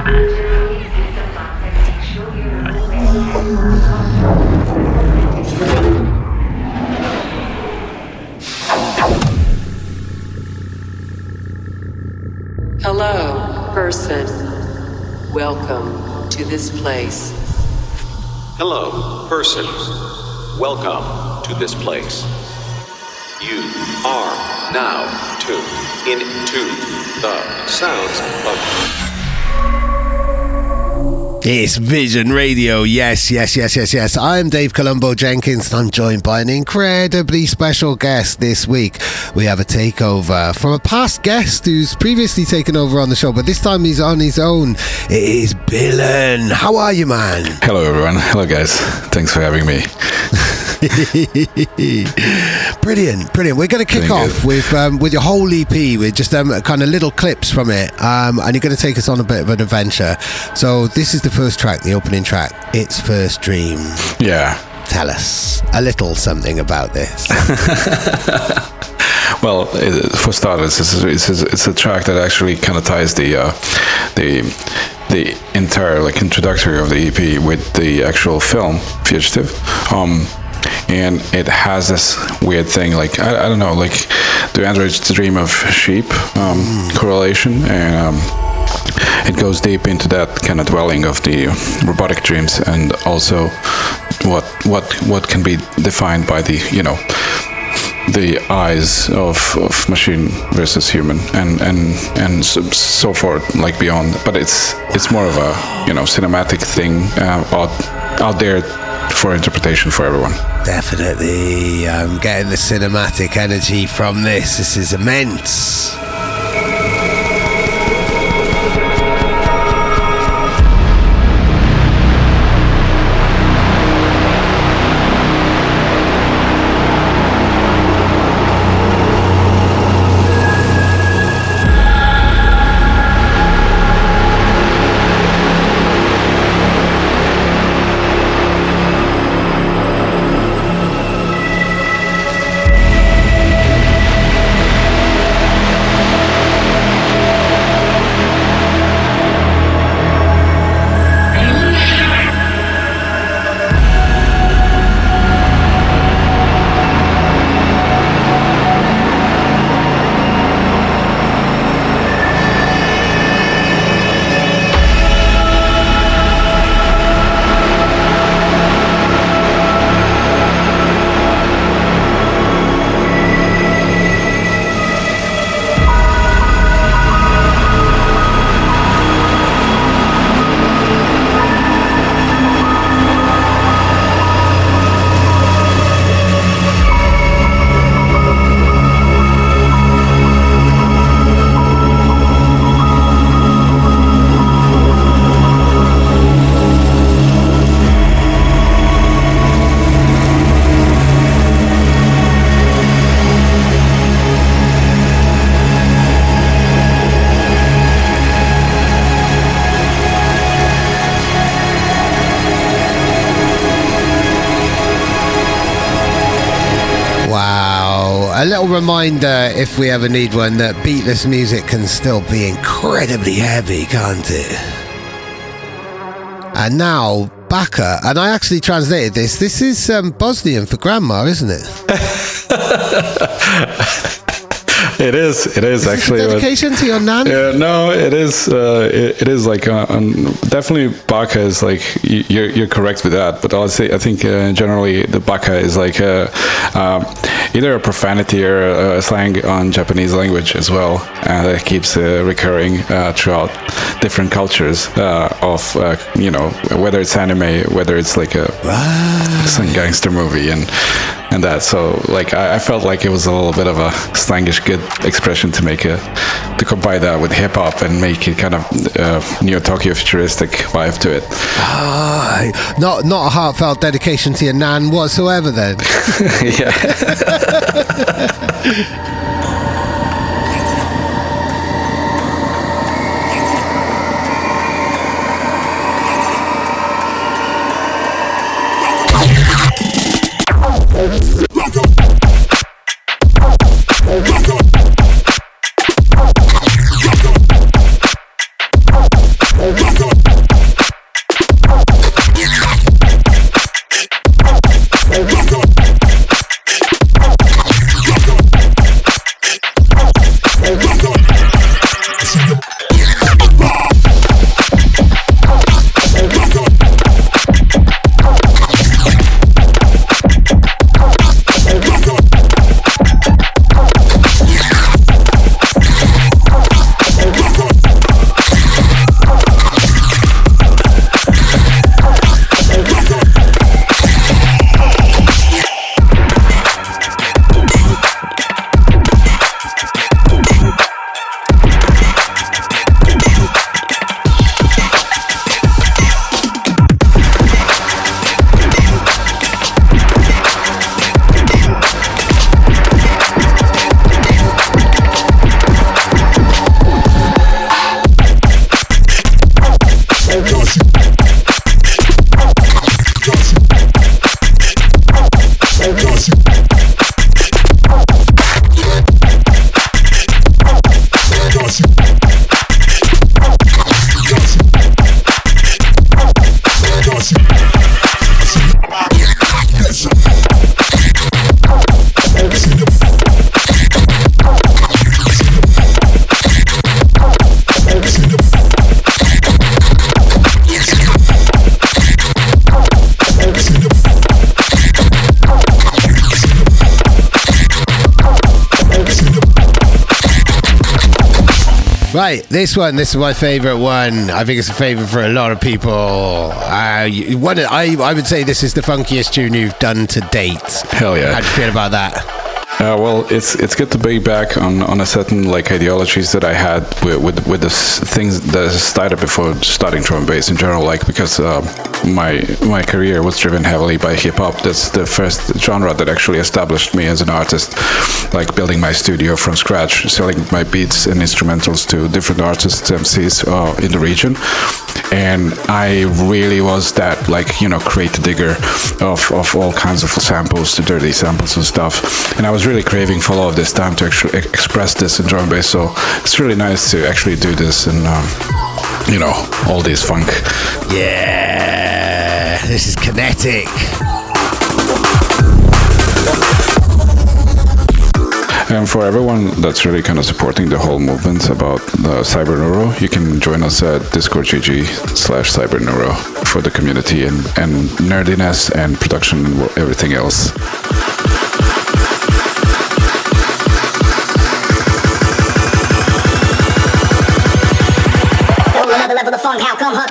Hello, person. Welcome to this place. Hello, person. Welcome to this place. You are now tuned into the sounds of... It's Vision Radio, yes. I'm Dave Colombo Jenkins and I'm joined by an incredibly special guest this week. We have a takeover from a past guest who's previously taken over on the show, but this time he's on his own. It is Billain. How are you, man? Hello, everyone. Hello, guys. Thanks for having me. Brilliant. We're going to kick off with your whole EP, with just kind of little clips from it, and you're going to take us on a bit of an adventure. So this is the first track, the opening track. It's First Dream. Yeah. Tell us a little something about this. Well, for starters, it's a track that actually kind of ties the entire introductory of the EP with the actual film Fugitive. And it has this weird thing, I don't know, do androids dream of sheep correlation, and it goes deep into that kind of dwelling of the robotic dreams, and also what can be defined by the eyes of machine versus human, and so forth, beyond. But it's more of a cinematic thing out there for interpretation for everyone. Definitely, I'm getting the cinematic energy from this. This is immense. A little reminder, if we ever need one, that beatless music can still be incredibly heavy, can't it? And now, BAKA, and I actually translated this. This is Bosnian for grandma, isn't it? It is actually a dedication to your nan. No, it is. It is definitely BAKA is you're correct with that. But I think generally the BAKA is either a profanity or a slang on Japanese language as well, and it keeps recurring throughout different cultures of whether it's anime, whether it's some gangster movie and that. So I felt like it was a little bit of a slangish good expression to combine that with hip hop and make it kind of Neo Tokyo futuristic vibe to it. Not a heartfelt dedication to your nan whatsoever then. Yeah. Right, this is my favourite one. I think it's a favourite for a lot of people. I would say this is the funkiest tune you've done to date. Hell yeah. How do you feel about that? Well, it's good to be back on a certain like ideologies that I had with the things that started before starting drum and bass in general. Like because my career was driven heavily by hip hop. That's the first genre that actually established me as an artist. Like building my studio from scratch, selling my beats and instrumentals to different artists, MCs in the region. And I really was that crate digger of all kinds of samples, the dirty samples and stuff. And I was really craving for all of this time to actually express this in drum and bass. So it's really nice to actually do this and all this funk. Yeah, this is KINETIC. And for everyone that's really kind of supporting the whole movement about Cyber Neuro, you can join us at discord.gg/Cyber Neuro for the community and nerdiness and production and everything else. Another level of funk, how come, huh?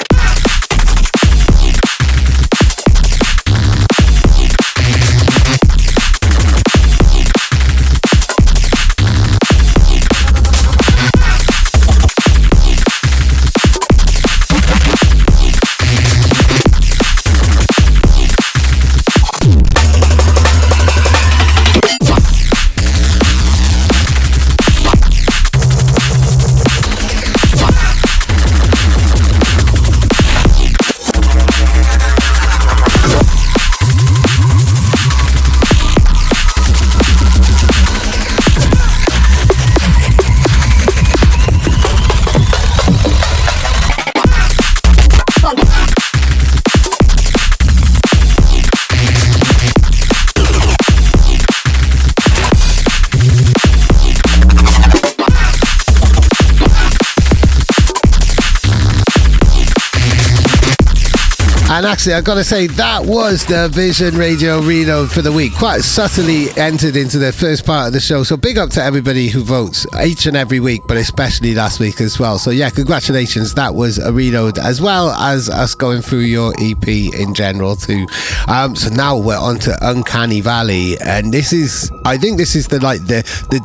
And actually, I've got to say, that was the Vision Radio Reload for the week. Quite subtly entered into the first part of the show. So big up to everybody who votes each and every week, but especially last week as well. So yeah, congratulations. That was a reload, as well as us going through your EP in general too. So now we're on to Uncanny Valley. And this is, I think this is the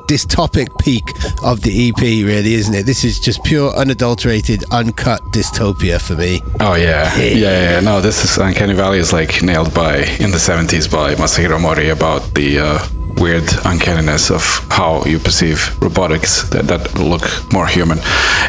dystopic peak of the EP, really, isn't it? This is just pure, unadulterated, uncut dystopia for me. Oh yeah. Yeah. No, this is Uncanny Valley is like nailed in the 70s by Masahiro Mori about the weird uncanniness of how you perceive robotics that look more human.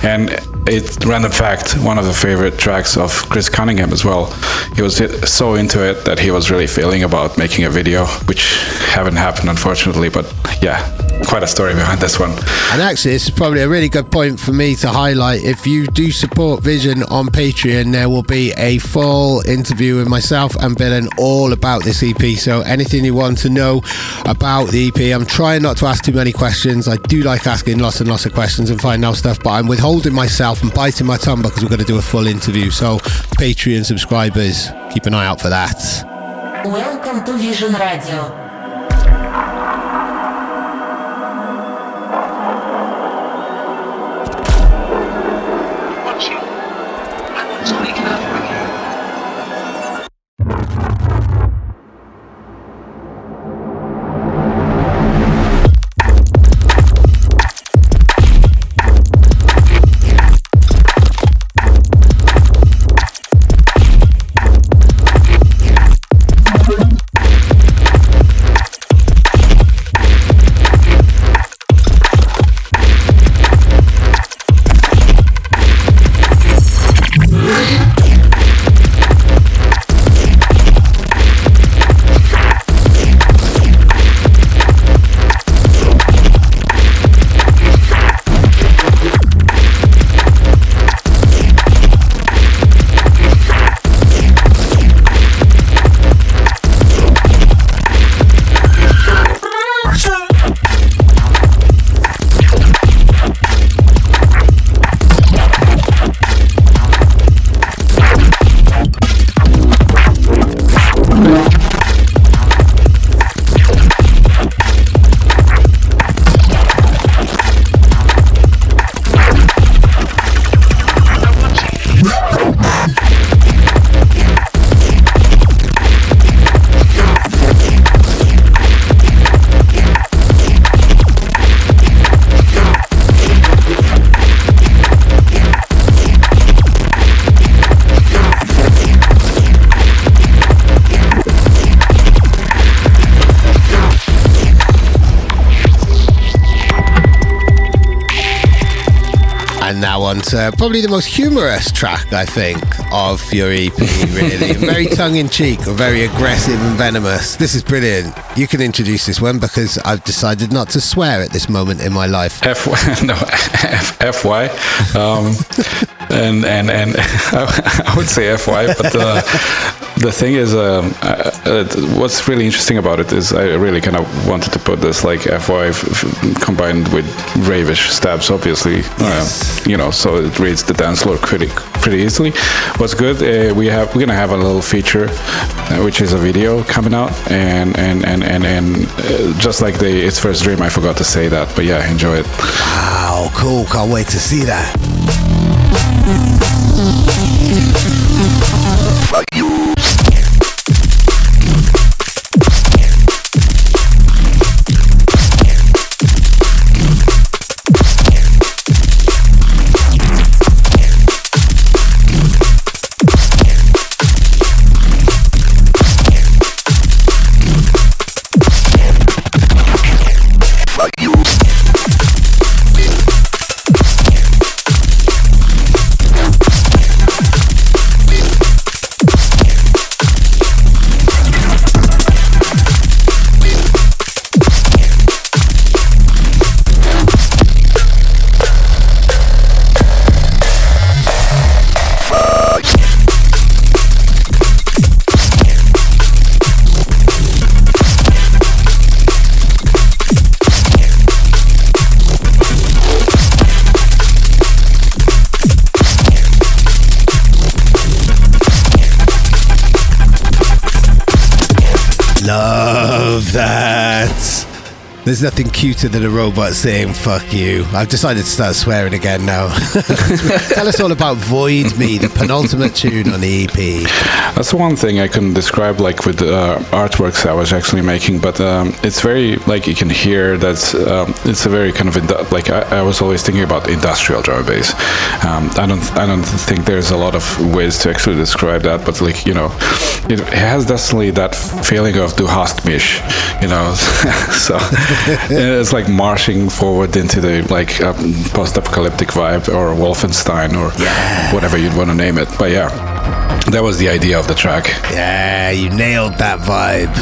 And it's random fact, one of the favorite tracks of Chris Cunningham as well. He was so into it that he was really feeling about making a video, which haven't happened unfortunately, but yeah, quite a story behind this one. And actually, this is probably a really good point for me to highlight. If you do support Vision on Patreon, there will be a full interview with myself and Billain all about this EP. So anything you want to know about the EP, I'm trying not to ask too many questions. I do like asking lots and lots of questions and finding out stuff, but I'm withholding myself and biting my tongue because we're going to do a full interview. So Patreon subscribers, keep an eye out for that. Welcome to Vision Radio. on to probably the most humorous track, I think, of your EP, really. Very tongue-in-cheek, or very aggressive and venomous. This is brilliant. You can introduce this one because I've decided not to swear at this moment in my life. FY. And I would say FY, but the thing is, what's really interesting about it is I really kind of wanted to put this like FY combined with ravish stabs, obviously, so it reads the dance floor pretty easily. What's good, we're gonna have a little feature, which is a video coming out, and just like its first dream, I forgot to say that, but yeah, enjoy it. Wow, cool! Can't wait to see that. Love that. There's nothing cuter than a robot saying fuck you. I've decided to start swearing again now. Tell us all about Void Me, the penultimate tune on the EP. That's one thing I couldn't describe like with artworks I was actually making, but it's very, like you can hear that it's a very kind of, I was always thinking about industrial drum and bass. I don't think there's a lot of ways to actually describe that, but like, it has definitely that feeling of Du hast mich, so it's like marching forward into the post-apocalyptic vibe, or Wolfenstein, or whatever you'd want to name it. But yeah, that was the idea of the track. Yeah, you nailed that vibe.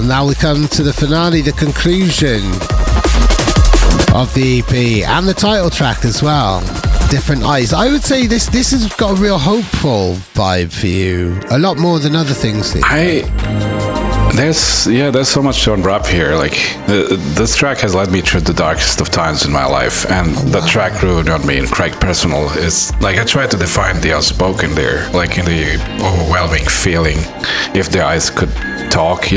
Now we come to the finale, the conclusion of the EP and the title track as well. Different Eyes. I would say this has got a real hopeful vibe for you, a lot more than other things. There's so much to unwrap here. Like this track has led me through the darkest of times in my life, and the track grew on me. And Craig Personal is like, I tried to define the unspoken there, like in the overwhelming feeling, if the eyes could talk,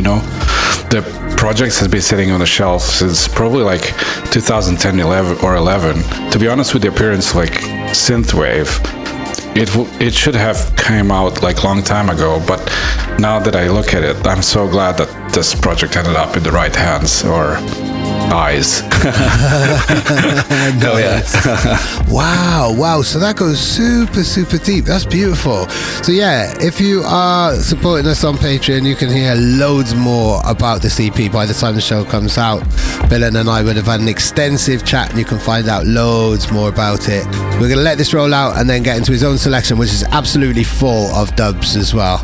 The project has been sitting on the shelf since probably like 2010, 11. To be honest, with the appearance like synthwave, it should have came out like long time ago, but now that I look at it, I'm so glad that this project ended up in the right hands, or eyes. No, yeah. Wow. So that goes super deep. That's beautiful. So yeah, if you are supporting us on Patreon, you can hear loads more about this EP by the time the show comes out. Billain and I would have had an extensive chat, and you can find out loads more about it. We're going to let this roll out and then get into his own selection, which is absolutely full of dubs as well.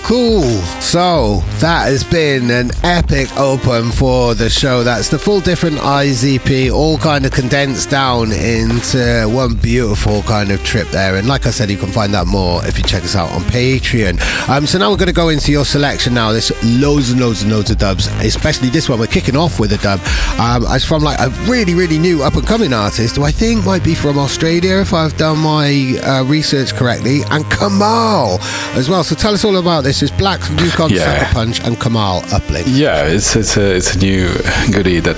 Cool. So that has been an epic open for the show. That's the full Different Eyes EP, all kind of condensed down into one beautiful kind of trip there. And like I said, you can find out more if you check us out on Patreon. So now we're going to go into your selection now. There's loads of dubs, especially this one. We're kicking off with a dub. It's from like a really new up and coming artist who I think might be from Australia if I've done my research correctly, and Kemal as well. So tell us all about this. It's Black, Yukon, Sucker Punch, and Kemal Uplink. Yeah, it's a new goodie that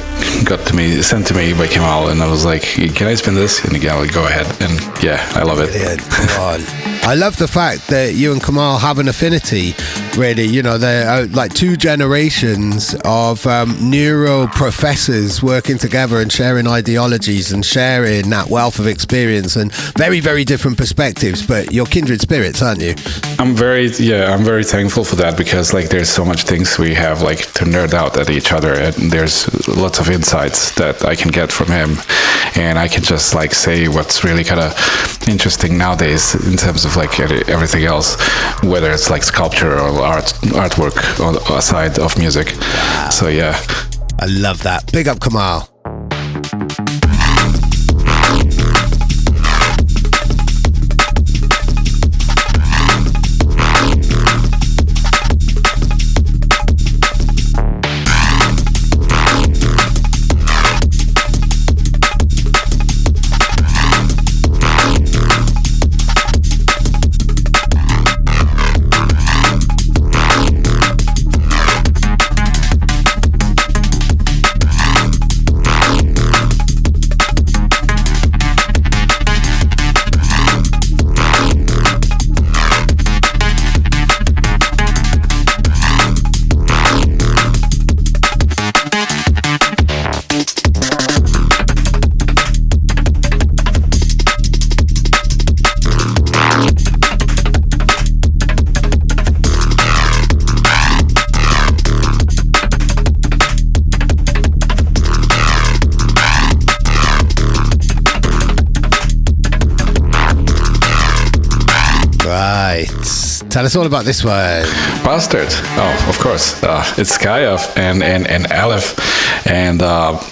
sent to me by Kemal, and I was like, can I spin this? And the guy would go ahead, and yeah, I love it. Brilliant. Come on. I love the fact that you and Kemal have an affinity, really. You know, they're like two generations of neuro professors working together and sharing ideologies and sharing that wealth of experience and very different perspectives, but you're kindred spirits, aren't you? I'm very thankful for that, because like there's so much things we have like to nerd out at each other, and there's lots of insights that I can get from him, and I can just like say what's really kind of interesting nowadays in terms of like everything else, whether it's like sculpture or artwork or aside of music. Wow. So yeah, I love that. Big up Kemal. Right. Tell us all about this one. Bastard. Oh, of course. It's Skyoff and ALEPH. And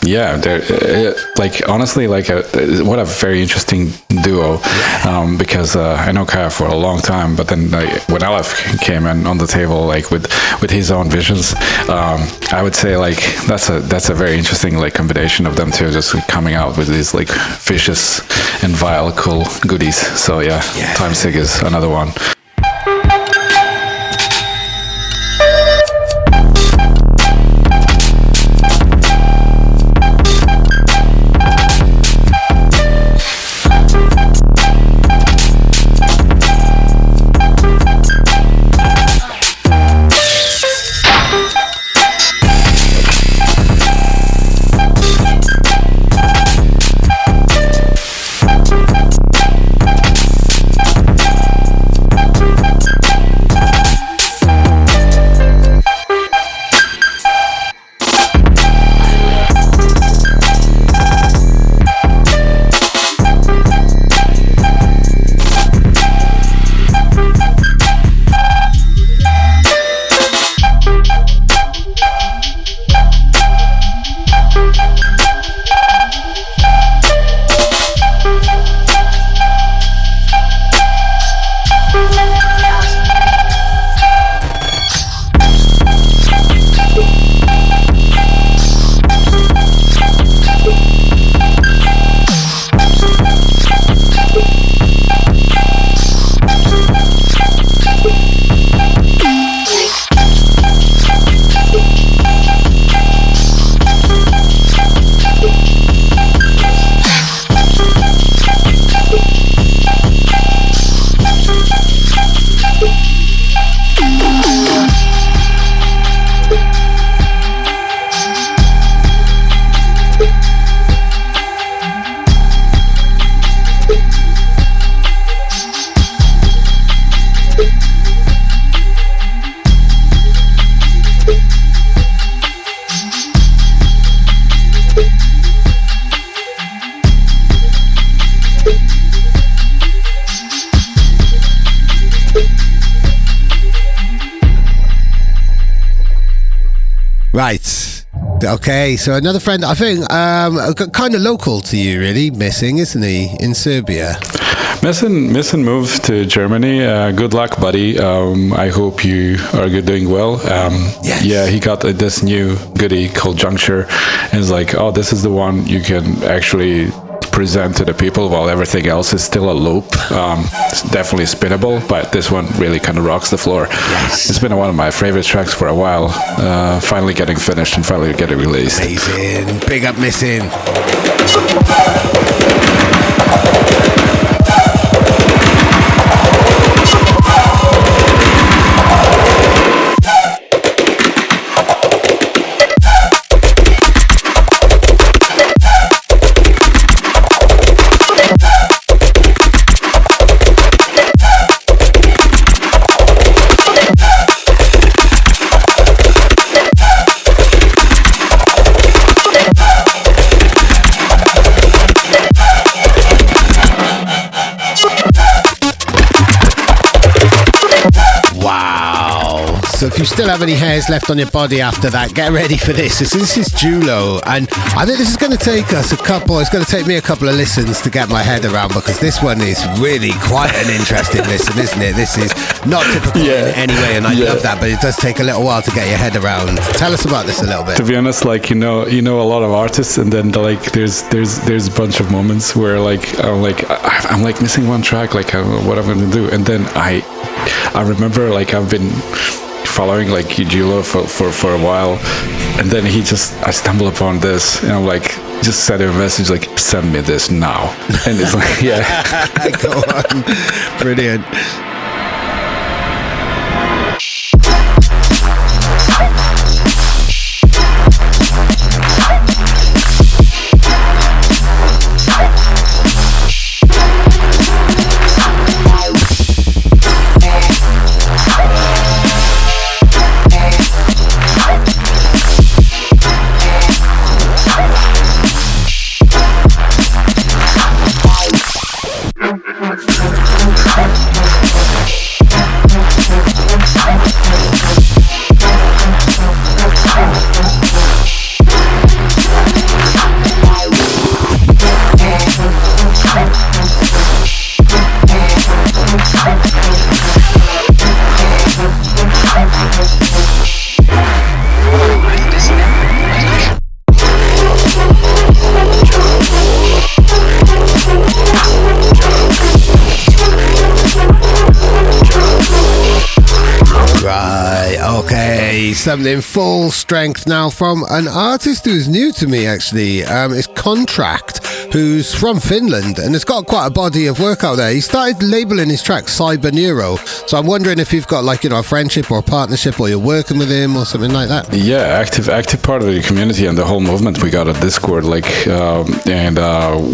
yeah, they're like, honestly, like what a very interesting duo. Because I know Kaya for a long time, but then when ALEPH came in on the table, like with his own visions, I would say like that's a very interesting like combination of them two, just coming out with these like vicious and vile cool goodies. So yeah. Time Sig is another one. Right. Okay, so another friend, I think, kind of local to you, really, Missing, isn't he, in Serbia? MISSIN moved to Germany. Good luck, buddy. I hope you are doing well. Yes. Yeah, he got this new goodie called Juncture, and it's like, oh, this is the one you can actually present to the people while everything else is still a loop. It's definitely spinnable, but this one really kind of rocks the floor. Yes. It's been one of my favorite tracks for a while. Finally getting finished and finally getting released. Amazing. Big up MISSIN. So if you still have any hairs left on your body after that, get ready for this. This is JuLo, and I think this is going to take us it's going to take me a couple of listens to get my head around, because this one is really quite an interesting listen, isn't it? This is not typical in any way, and I love that, but it does take a little while to get your head around. Tell us about this a little bit. To be honest, like, you know a lot of artists, and then like there's a bunch of moments where I'm missing one track, like what I'm gonna do, and then I remember, like, I've been following like JuLo for a while, and then I stumble upon this, and I'm like, just send him a message like, send me this now, and it's like, yeah. Go on. Brilliant. Definitely something full strength now from an artist who's new to me, actually. It's Kontrakt, who's from Finland and has got quite a body of work out there. He started labeling his tracks Cyber Neuro, so I'm wondering if you've got like, you know, a friendship or a partnership, or you're working with him or something like that. Yeah, active part of the community and the whole movement we got at Discord, and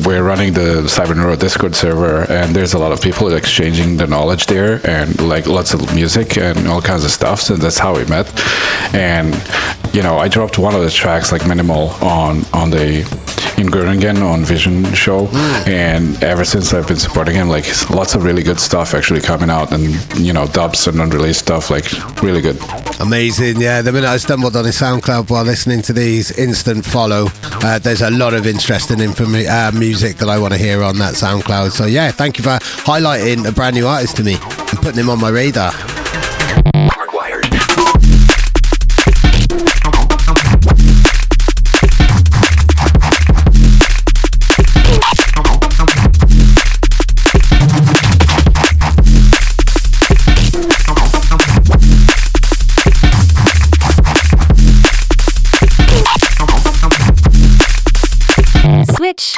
we're running the Cyber Neuro Discord server, and there's a lot of people exchanging the knowledge there, and like lots of music and all kinds of stuff. So that's how we met. And you know, I dropped one of the tracks, like Minimal, on the in Groningen on Vision show, and ever since I've been supporting him, like lots of really good stuff actually coming out, and you know, dubs and unreleased stuff, like really good. Amazing. Yeah, the minute I stumbled on his SoundCloud while listening to these, instant follow. There's a lot of interesting music that I want to hear on that SoundCloud. So yeah, thank you for highlighting a brand new artist to me and putting him on my radar. Switch.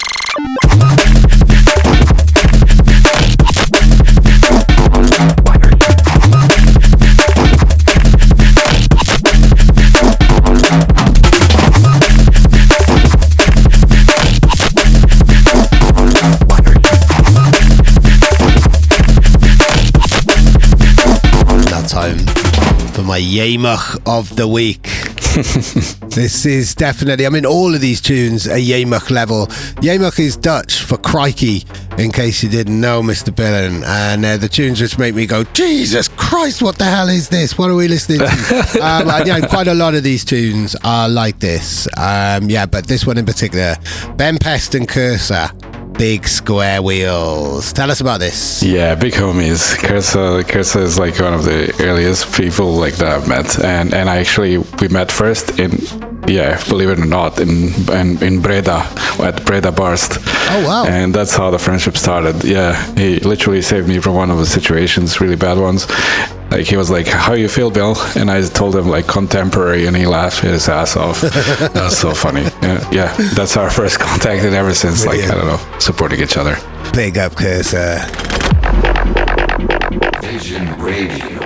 Now time for my Yamach of the week. This is definitely, I mean, all of these tunes are Yamach level. Yamach is Dutch for crikey, in case you didn't know, Mr. Billain. And the tunes which make me go, Jesus Christ, what the hell is this? What are we listening to? Yeah, quite a lot of these tunes are like this. Yeah, but this one in particular, Ben Pest and Kursa. Big Square Wheels. Tell us about this. Yeah, big homies. Kursa is like one of the earliest people like that I've met, and we met first in, yeah, believe it or not, in Breda, at Breda Barst. Oh wow! And that's how the friendship started. Yeah, he literally saved me from one of the situations, really bad ones. Like he was like, "How you feel, Bill?" And I told him like contemporary, and he laughed his ass off. That was so funny. Yeah, that's our first contact, and ever since, like, I don't know, supporting each other. Big up, Kursa. Vision Radio.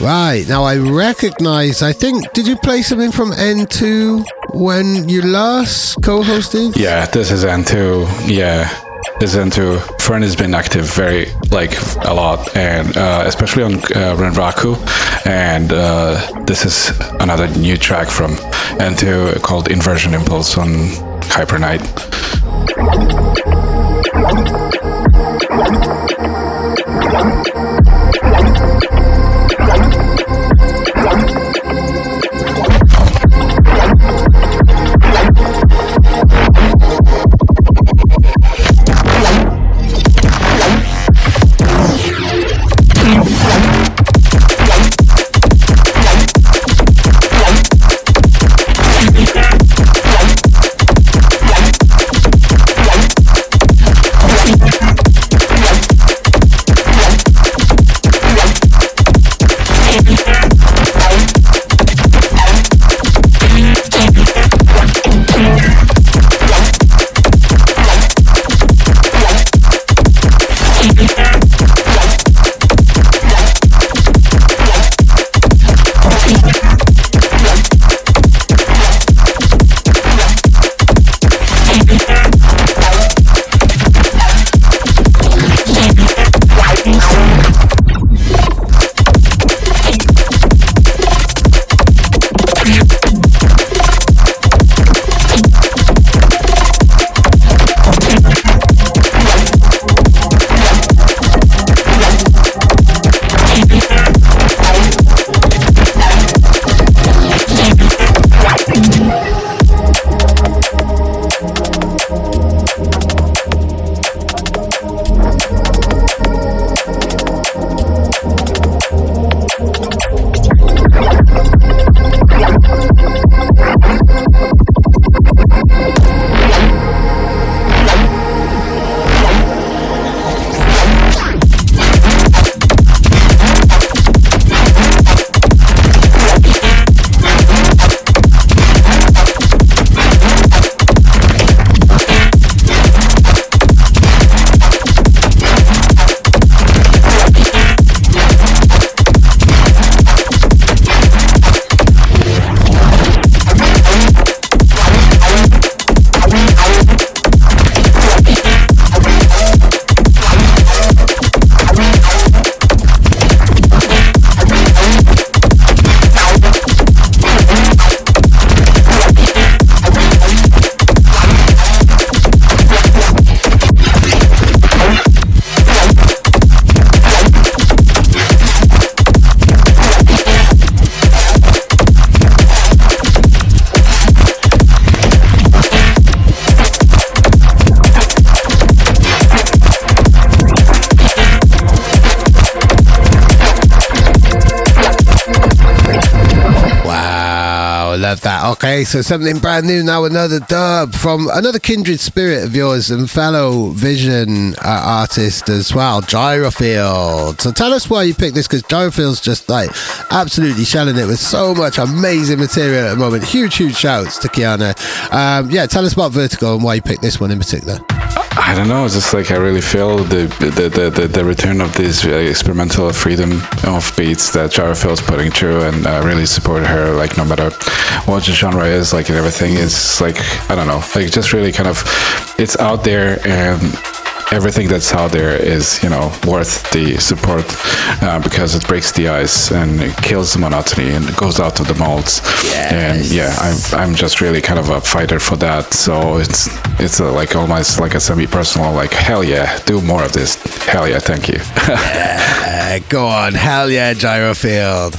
Right, now I recognise, I think, did you play something from N2 when you last co-hosted? Yeah, this is N2, yeah. is into. Fern has been active very like a lot, and especially on Renraku, and this is another new track from N2 called Inversion Impulse on HYPERNIGHT. Love that. Okay, so something brand new now, another dub from another kindred spirit of yours and fellow Vision artist as well, Gyrofield. So tell us why you picked this, because Gyrofield's just like absolutely shelling it with so much amazing material at the moment. Huge shouts to Kiana. Yeah, tell us about Vertigo and why you picked this one in particular. I don't know. It's just like I really feel the return of this experimental freedom of beats that Gyrofield's putting through, and really support her. Like no matter what the genre is, like and everything is like I don't know. Like just really kind of it's out there, and everything that's out there is, you know, worth the support because it breaks the ice and it kills the monotony and it goes out of the molds. Yes. And yeah, I'm just really kind of a fighter for that. So it's like almost like a semi-personal, like hell yeah, do more of this. Hell yeah, thank you. Yeah, go on, hell yeah, Gyrofield.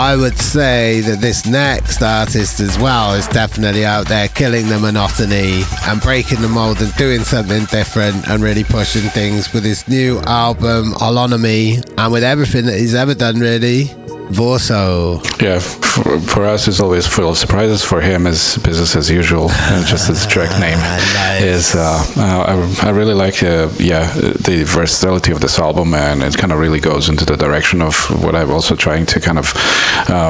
I would say that this next artist as well is definitely out there killing the monotony and breaking the mold and doing something different and really pushing things with his new album Holonomy and with everything that he's ever done, really. VORSO. Yeah, for us it's always full of surprises. For him it's business as usual. Just his track name is I really like the versatility of this album, and it kind of really goes into the direction of what I'm also trying to kind of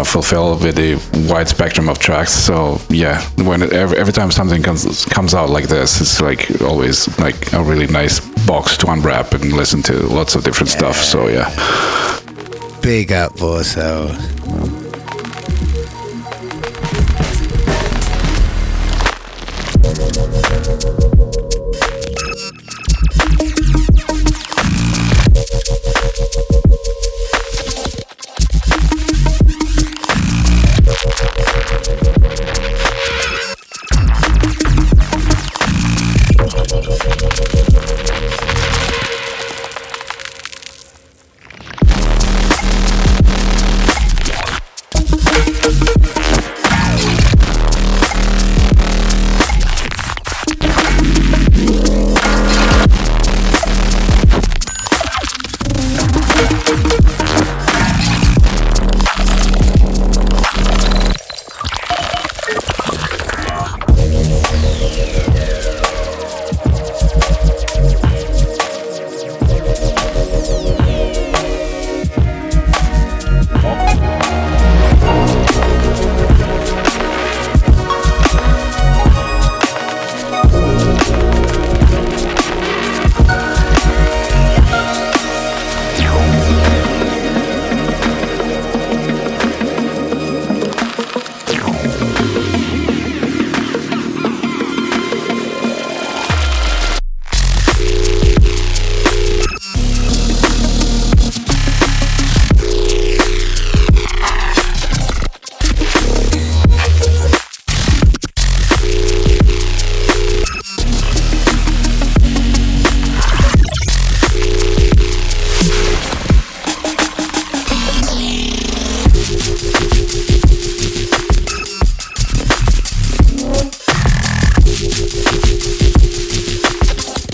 fulfill with the wide spectrum of tracks. So yeah, when every time something comes out like this, it's like always like a really nice box to unwrap and listen to lots of different stuff. So yeah, big up VORSO.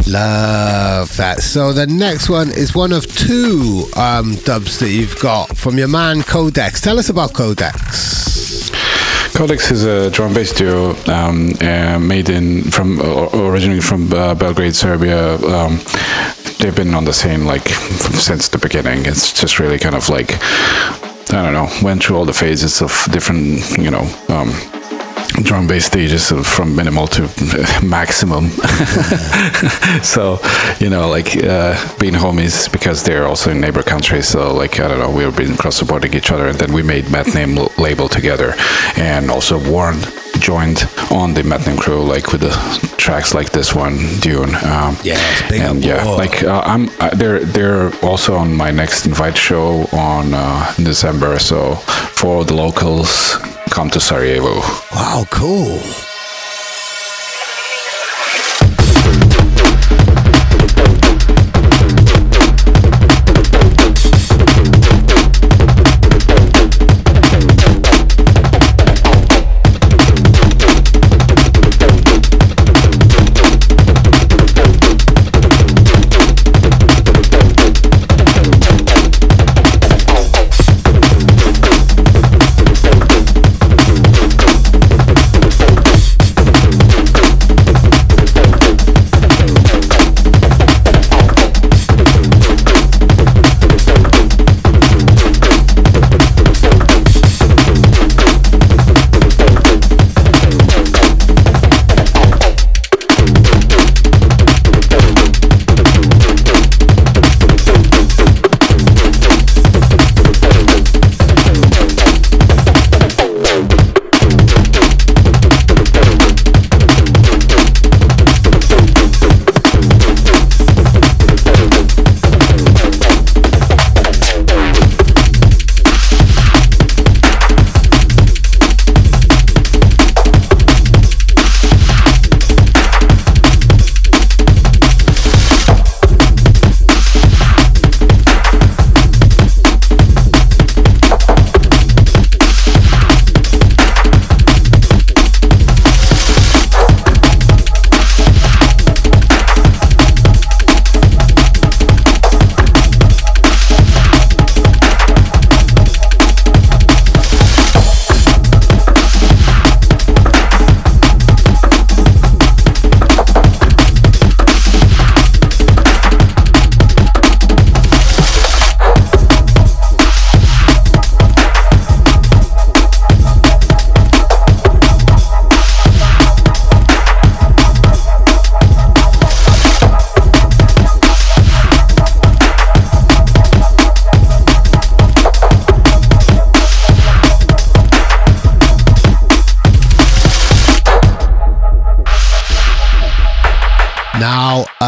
Love that. So the next one is one of two dubs that you've got from your man CODEX. Tell us about CODEX. CODEX is a drum bass duo made originally from Belgrade, Serbia. They've been on the scene like since the beginning. It's just really kind of like, I don't know, went through all the phases of different, drum bass stages, from minimal to maximum. So, being homies because they're also in neighbor countries. So, I don't know, we've been cross supporting each other, and then we made Matt Name label together, and also Warren joined on the Matt Name crew, with the tracks like this one, Dune. Yes, big and up. They're also on my next Invite show on December. So for the locals, come to Sarajevo. Wow, cool.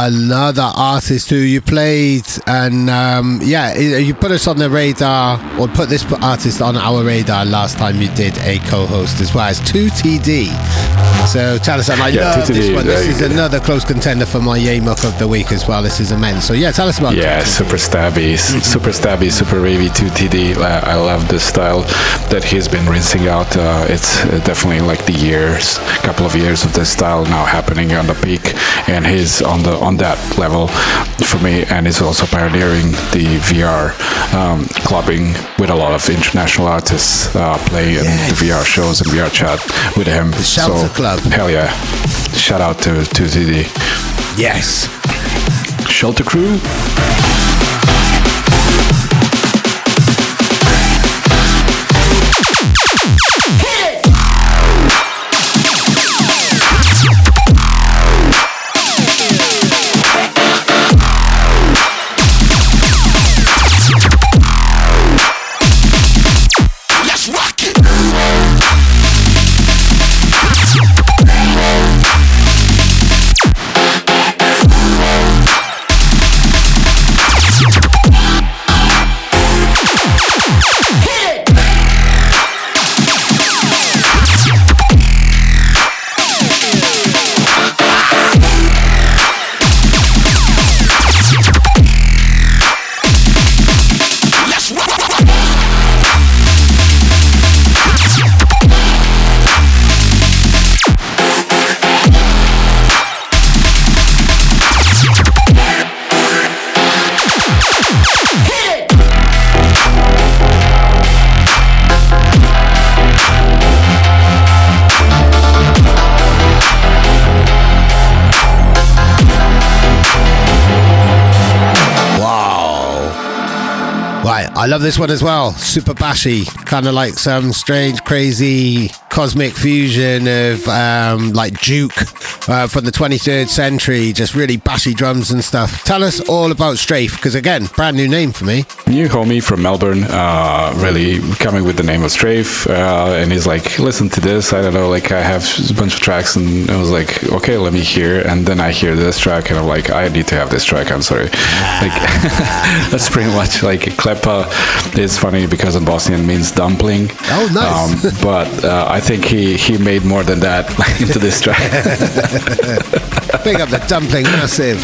another artist who you played, and you put us on the radar, or put this artist on our radar last time you did a co-host as well as 2TD. So tell us, and I love this one. This is another close contender for my Yamuk of the week as well. This is immense. So yeah, tell us about. Yeah, 2TD. Super stabby, super wavy 2TD. I love the style that he's been rinsing out. It's definitely like couple of years of this style now happening on the peak, and he's on that level for me. And he's also pioneering the VR clubbing with a lot of international artists playing the VR shows and VR chat with him. The Shelter Club. Hell yeah! Shout out to 2TD. Yes. Shelter Crew. I love this one as well. Super bashy, kind of like some strange, crazy cosmic fusion of like Duke from the 23rd century, just really bashy drums and stuff. Tell us all about Strafe, because again, brand new name for me. New homie from Melbourne, really coming with the name of Strafe, and he's like, listen to this, I don't know, like I have a bunch of tracks, and I was like, okay, let me hear, and then I hear this track, and I'm like, I need to have this track, I'm sorry. Like, that's pretty much like Kleppa is funny because in Bosnian means dumpling. Oh, nice. But I think he made more than that into this track. Big up the dumpling, massive.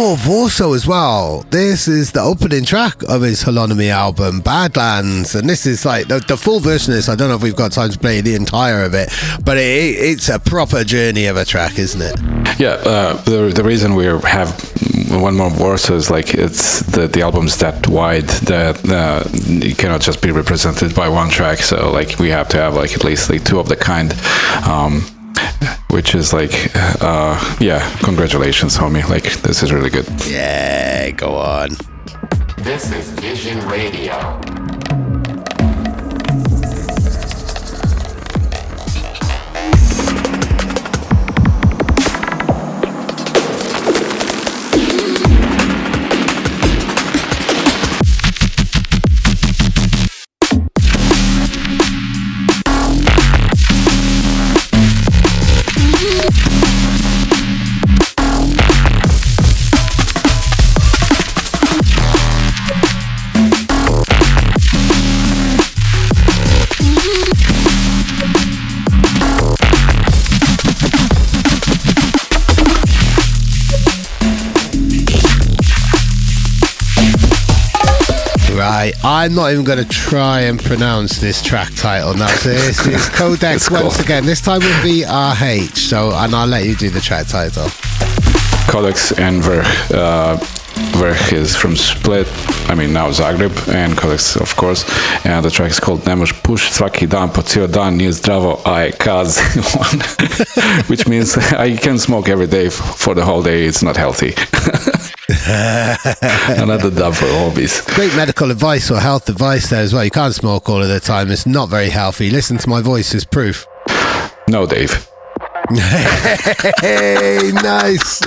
Oh, VORSO as well. This is the opening track of his Holonomy album, Badlands. And this is like the full version of this. I don't know if we've got time to play the entire of it, but it's a proper journey of a track, isn't it? Yeah, the reason we have one more VORSO is like it's the album's that wide that it cannot just be represented by one track. So like we have to have like at least like two of the kind. Which is like, congratulations, homie. Like, this is really good. Yeah, go on. This is Vision Radio. I'm not even going to try and pronounce this track title now. So this is CODEX once again, this time with VRH. So, and I'll let you do the track title. CODEX and Verh is from Split, I mean now Zagreb, and CODEX of course, and the track is called Nemoš puš svaki dan po cijel dan nije zdravo aj kaz, which means I can smoke every day for the whole day, it's not healthy. Another dub for hobbies. Great medical advice or health advice there as well. You can't smoke all of the time, it's not very healthy. Listen to my voice as proof. No, Dave. Hey, nice.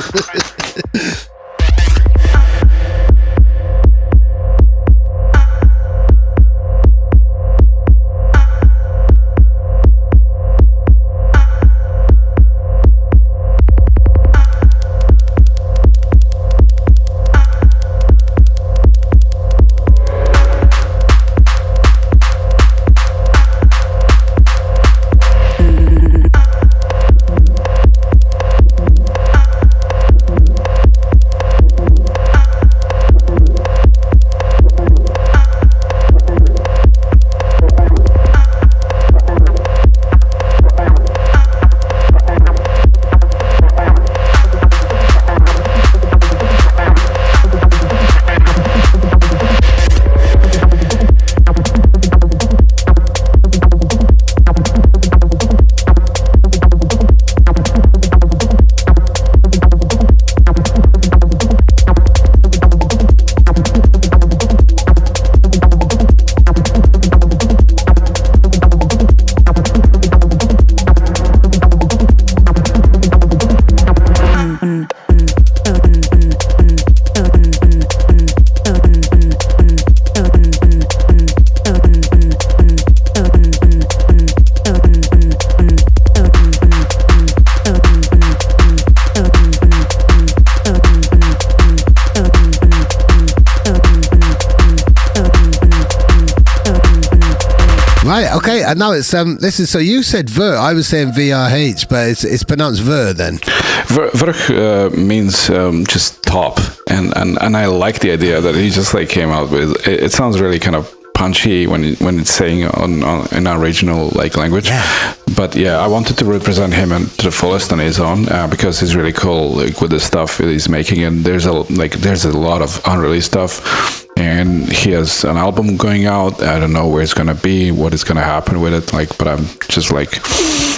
Okay, and now it's this is, so you said Ver, I was saying VRH, but it's pronounced Ver then. Ver means just top, and I like the idea that he just like came out with. It sounds really kind of punchy when it's saying in our regional like language. Yeah. But yeah, I wanted to represent him to the fullest on his own because he's really cool like with the stuff he's making, and there's a lot of unreleased stuff. And he has an album going out. I don't know where it's gonna be, what is gonna happen with it. Like, but I'm just like,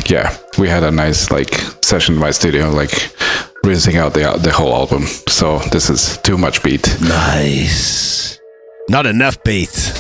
yeah, we had a nice like session in my studio, like rinsing out the whole album. So this is too much beat. Nice. Not enough beat.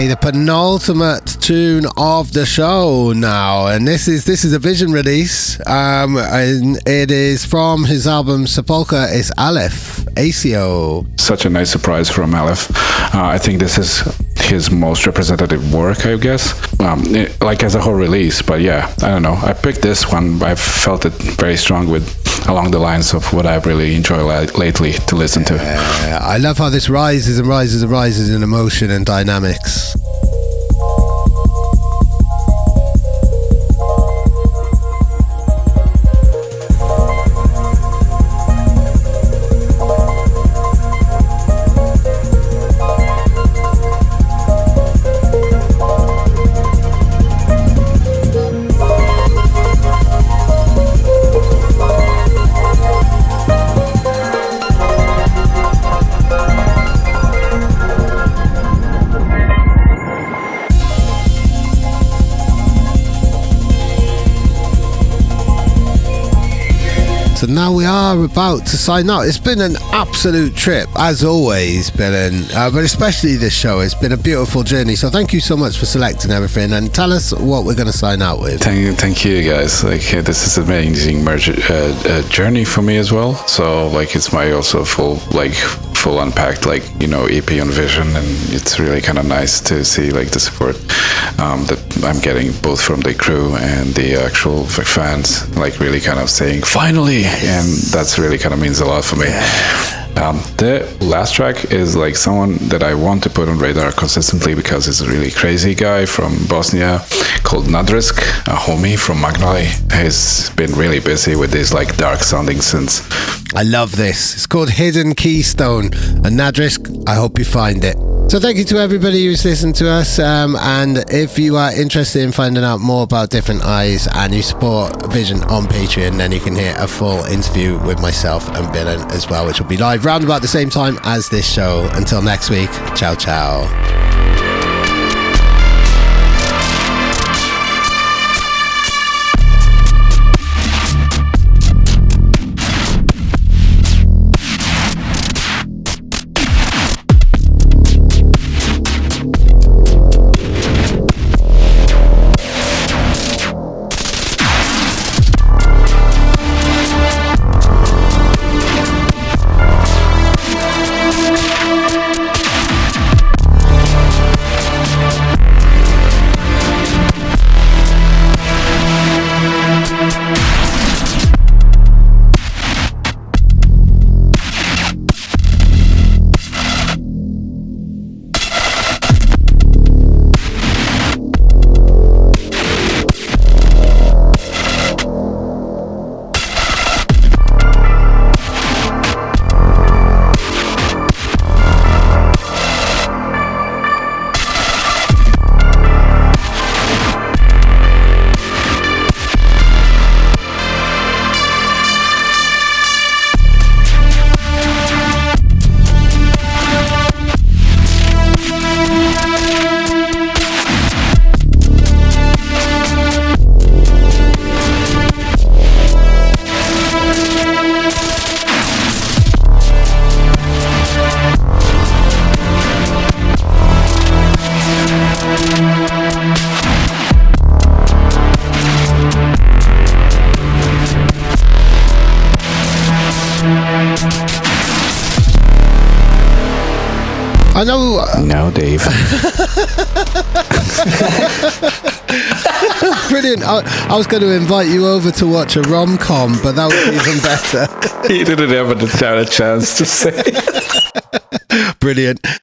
Okay, the penultimate tune of the show now, and this is a Vision release, and it is from his album Sepulchre. It's ALEPH, AESIYO. Such a nice surprise from ALEPH. I think this is his most representative work, I guess, like as a whole release. But yeah, I don't know. I picked this one. I felt it very strong along the lines of what I've really enjoyed lately to listen to. I love how this rises and rises and rises in emotion and dynamics. So now we are about to sign out. It's been an absolute trip, as always, Billain, but especially this show. It's been a beautiful journey. So thank you so much for selecting everything, and tell us what we're going to sign out with. Thank you, guys. Like, this is an amazing journey for me as well. So like, it's my also full unpacked, like, you know, EP on Vision, and it's really kind of nice to see like the support that I'm getting both from the crew and the actual fans, like really kind of saying finally, and that's really kind of means a lot for me. The last track is like someone that I want to put on radar consistently because he's a really crazy guy from Bosnia called Nadrisk, a homie from Magnoli. He's been really busy with these like dark sounding synths. I love this. It's called Hidden Keystone, and Nadrisk, I hope you find it. So thank you to everybody who's listened to us, and if you are interested in finding out more about Different Eyes and you support Vision on Patreon, then you can hear a full interview with myself and Billain as well, which will be live round about the same time as this show. Until next week, ciao ciao. I know. No, Dave. Brilliant. I was going to invite you over to watch a rom-com, but that was even better. He didn't have a chance to say. Brilliant.